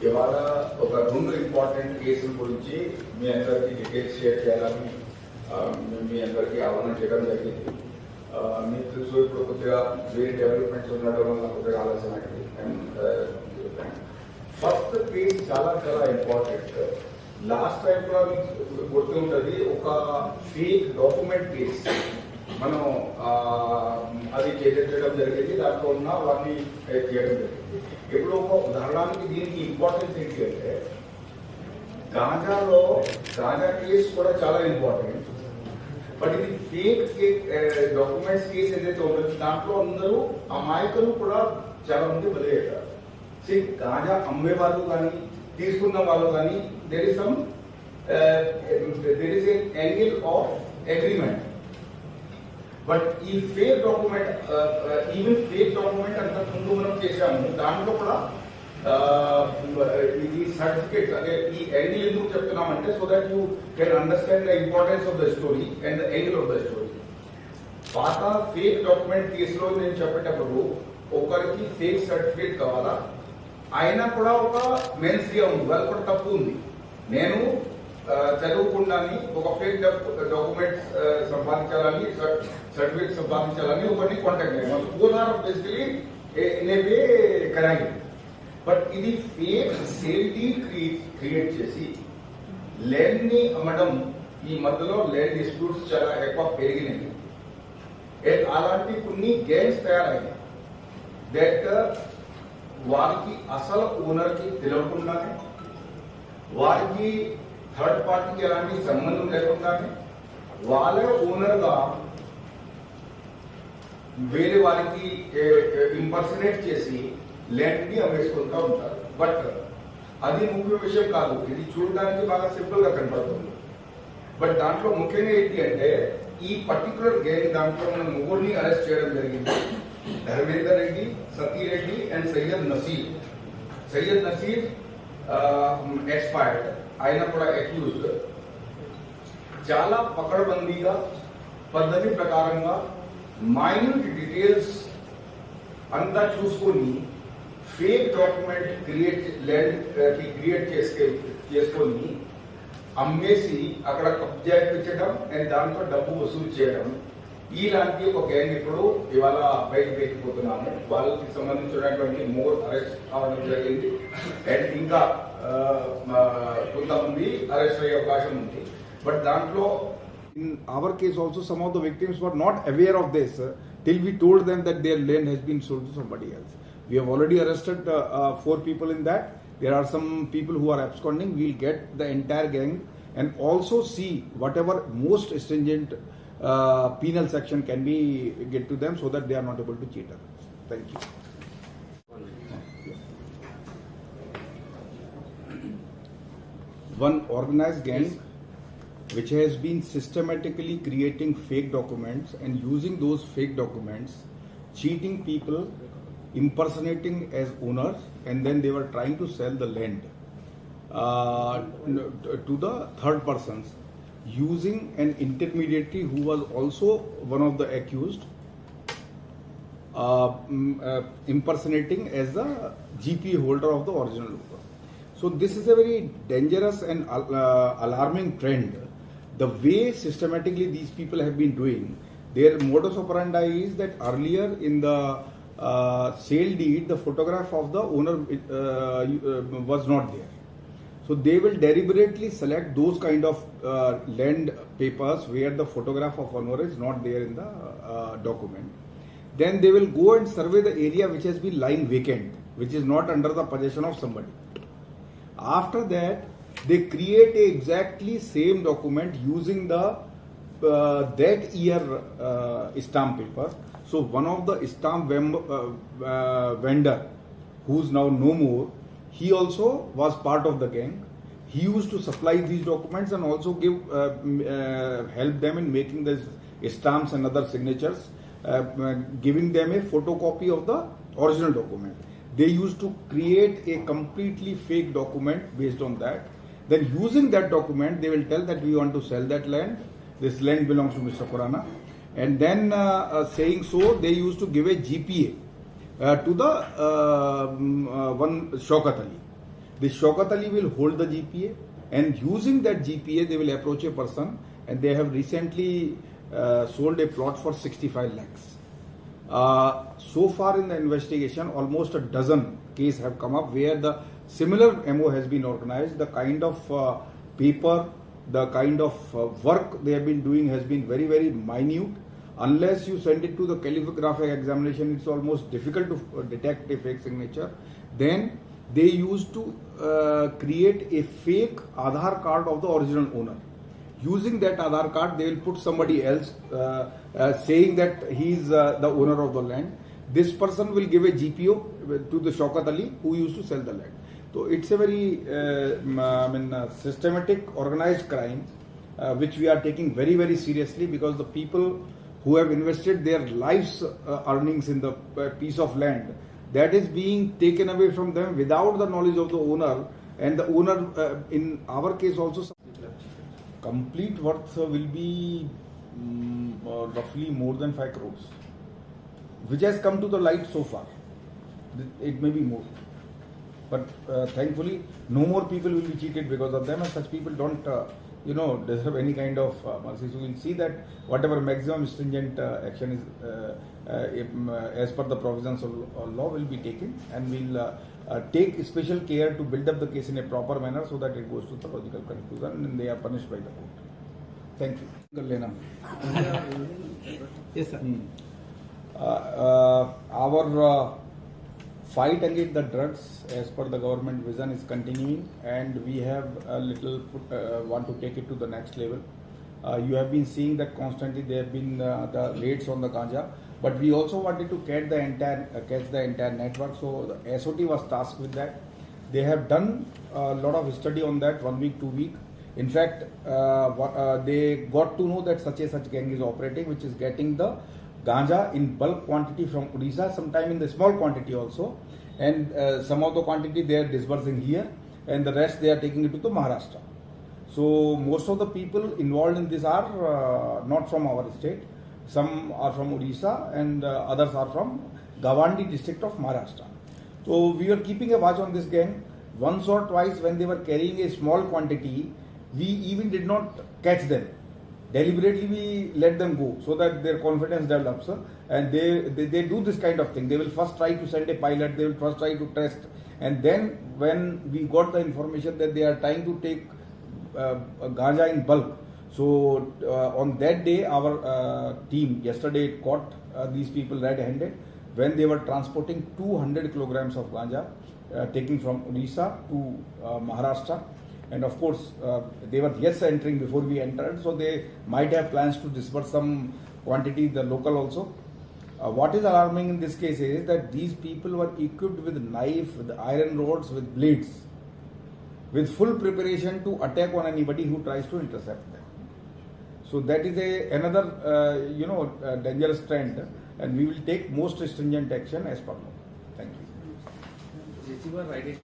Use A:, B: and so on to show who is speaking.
A: ఇవాళ ఒక 2 ఇంపార్టెంట్ కేసుల గురించి మీ అందరికీ డీటెయిల్స్ షేర్ చేయాలని మీ అందరికీ ఆహ్వానం చేయడం జరిగింది. మీకు తెలుసు ఇప్పుడు కొద్దిగా వేరే డెవలప్మెంట్స్ ఉండడం వల్ల కొద్దిగా ఆలస్యం అయింది. ఫస్ట్ కేసు చాలా చాలా ఇంపార్టెంట్. లాస్ట్ టైం కూడా మీకు గుర్తుంటుంది, ఒక ఫేక్ డాక్యుమెంట్ కేసు మనం అది చేయించడం జరిగింది. దాంట్లో ఉన్న వాటిని చేయడం జరిగింది. ఇప్పుడు ఒక ఉదాహరణకి దీనికి ఇంపార్టెన్స్ ఏంటి అంటే, గాంజా కేసు కూడా చాలా ఇంపార్టెంట్. బట్ ఇది ఫేక్ డాక్యుమెంట్స్ కేసు ఏదైతే ఉంటుందో దాంట్లో అందరూ అమాయకులు కూడా చాలా మంది బలయ్యారు. గాంజా అమ్మే వాళ్ళు కానీ తీసుకున్న వాళ్ళు కానీ there is angle of agreement. But ఈ fake document, even fake document అంతకు ముందు మనం చేశాము. దాంట్లో కూడా ఇది సర్టిఫికేట్ అదే ఈ యాంగిల్ ఎందుకు చెప్తున్నామంటే, so that you can understand the importance of the story and the angle of the story. పాత ఫేక్ డాక్యుమెంట్ కేసులో నేను చెప్పేటప్పుడు ఒకరికి ఫేక్ సర్టిఫికేట్ కావాలా, అయినా కూడా ఒక మెన్స్గా ఉంది, వాళ్ళు కూడా తప్పు ఉంది. నేను చదువుకుండాని ఒక ఫేక్ డాక్యుమెంట్స్ సంపాదించాలని, సర్టిఫికేట్ సంపాదించాలని ఒకరిని కాంటాక్ట్ అయ్యాను. పూర్ణ బేసికలీ ఇనేవే కరాయి. బట్ ఇది ఫేక్ సేల్ డీడ్ క్రియేట్ చేసి ల్యాండ్ ని అమ్మడం. ఈ మధ్యలో ల్యాండ్ డిస్ప్యూట్స్ చాలా ఎక్కువ పెరిగినాయి. అలాంటి కొన్ని గ్యాంగ్స్ తయారయ్యాయి. దట్ వారికి అసలు ఓనర్ కి తెలియకుండానే, వారికి థర్డ్ పార్టీకి ఎలాంటి సంబంధం లేకుండానే వాళ్ళే ఓనర్ గా వేరే వారికి ఇంపర్సనేట్ చేసి ల్యాండ్ ని అమ్మేసుకుంటూ ఉంటారు. బట్ అది ముఖ్య విషయం కాదు. ఇది చూడడానికి బాగా సింపుల్ గా కనపడుతుంది. బట్ దాంట్లో ముఖ్యంగా ఏంటి అంటే, ఈ పర్టికులర్ గ్యాంగ్ దాంట్లో ఉన్న ముగ్గురిని అరెస్ట్ చేయడం జరిగింది. ధర్మేందర్ రెడ్డి, సతీరెడ్డి అండ్ సయ్యద్ నసీర్. సయ్యద్ నసీర్ ఎక్స్పైర్డ్, ఆయన కూడా అక్యూజ్డ్. చాలా పకడ్బందీగా పద్ధతి ప్రకారంగా మైన్యూట్ డీటెయిల్స్ అంతా చూసుకొని ఫేక్ డాక్యుమెంట్ క్రియేట్ చేసుకొని అమ్మేసి అక్కడ కబ్జా ఇప్పించడం అండ్ దాంతో డబ్బు వసూలు చేయడం. ఇలాంటి ఒక గ్యాంగ్ ఇప్పుడు ఇవాళ బయటకు ఎక్కిపోతున్నాము. వాళ్ళకి సంబంధించినటువంటి మోర్ అరెస్ట్ కావడం జరిగింది. అండ్ ఇంకా కొంతమంది అరెస్ట్ అయ్యే అవకాశం ఉంది. బట్ దాంట్లో
B: in our case also some of the victims were not aware of this till we told them that their land has been sold to somebody else. We have already arrested 4 people in that. There are some people who are absconding. We'll get the entire gang and also see whatever most stringent penal section can be get to them so that they are not able to cheat others. Thank you. One organized gang which has been systematically creating fake documents and using those fake documents, cheating people, impersonating as owners, and then they were trying to sell the land to the third persons using an intermediary who was also one of the accused, impersonating as the GP holder of the original owner. So this is a very dangerous and alarming trend. The way systematically these people have been doing, their modus operandi is that earlier in the sale deed, the photograph of the owner was not there. So they will deliberately select those kind of land papers where the photograph of owner is not there in the document. Then they will go and survey the area which has been lying vacant, which is not under the possession of somebody. After that, they create a exactly same document using the that year stamp paper. So one of the stamp vendor, who's now no more, he also was part of the gang. He used to supply these documents and also give help them in making the stamps and other signatures, giving them a photocopy of the original document. They used to create a completely fake document based on that. Then using that document, they will tell that we want to sell that land. This land belongs to Mr. Khurana. And then saying so, they used to give a GPA to the one Shaukat Ali. the Shaukat Ali will hold the GPA, and using that GPA, they will approach a person, and they have recently sold a plot for 65 lakhs. So far in the investigation, almost a dozen cases have come up where the similar MO has been organized. The kind of paper, the kind of work they have been doing has been very, very minute. Unless you send it to the calligraphic examination, it's almost difficult to detect a fake signature. Then they used to create a fake Aadhaar card of the original owner. Using that Aadhaar card, they will put somebody else saying that he is the owner of the land. This person will give a GPO to the Shaukat Ali who used to sell the land. So it's a very systematic, organized crime which we are taking very, very seriously, because the people who have invested their lives earnings in the piece of land, that is being taken away from them without the knowledge of the owner, and the owner in our case also complete worth will be roughly more than 5 crores, which has come to the light so far. It may be more, but thankfully no more people will be cheated because of them, and such people don't deserve any kind of mercy. So we'll see that whatever maximum stringent action is as per the provisions of law will be taken, and we'll take special care to build up the case in a proper manner so that it goes to the logical conclusion and they are punished by the court. Thank you.
C: Yes, sir.
B: Our fight against the drugs as per the government vision is continuing, and we have a little want to take it to the next level. You have been seeing that constantly there have been the raids on the ganja, but we also wanted to catch the entire network. So the SOT was tasked with that. They have done a lot of study on that, 1 week, 2 week. In fact, they got to know that such gang is operating, which is getting the ganja in bulk quantity from Odisha, sometime in the small quantity also, and some of the quantity they are disbursing here, and the rest they are taking it to the Maharashtra. So most of the people involved in this are not from our state. Some are from Odisha and others are from Gawandi district of Maharashtra. So we are keeping a watch on this gang. Once or twice when they were carrying a small quantity, we even did not catch them. Deliberately we let them go so that their confidence develops, and they do this kind of thing. They will first try to send a pilot, they will first try to test, and then when we got the information that they are trying to take ganja in bulk, so on that day our team yesterday caught these people red-handed when they were transporting 200 kilograms of ganja taking from Odisha to Maharashtra. And of course, they were just entering before we entered, so they might have plans to disperse some quantity, the local also. What is alarming in this case is that these people were equipped with knife, with iron rods, with blades, with full preparation to attack on anybody who tries to intercept them. So that is another dangerous trend, and we will take most stringent action as per law. Thank you.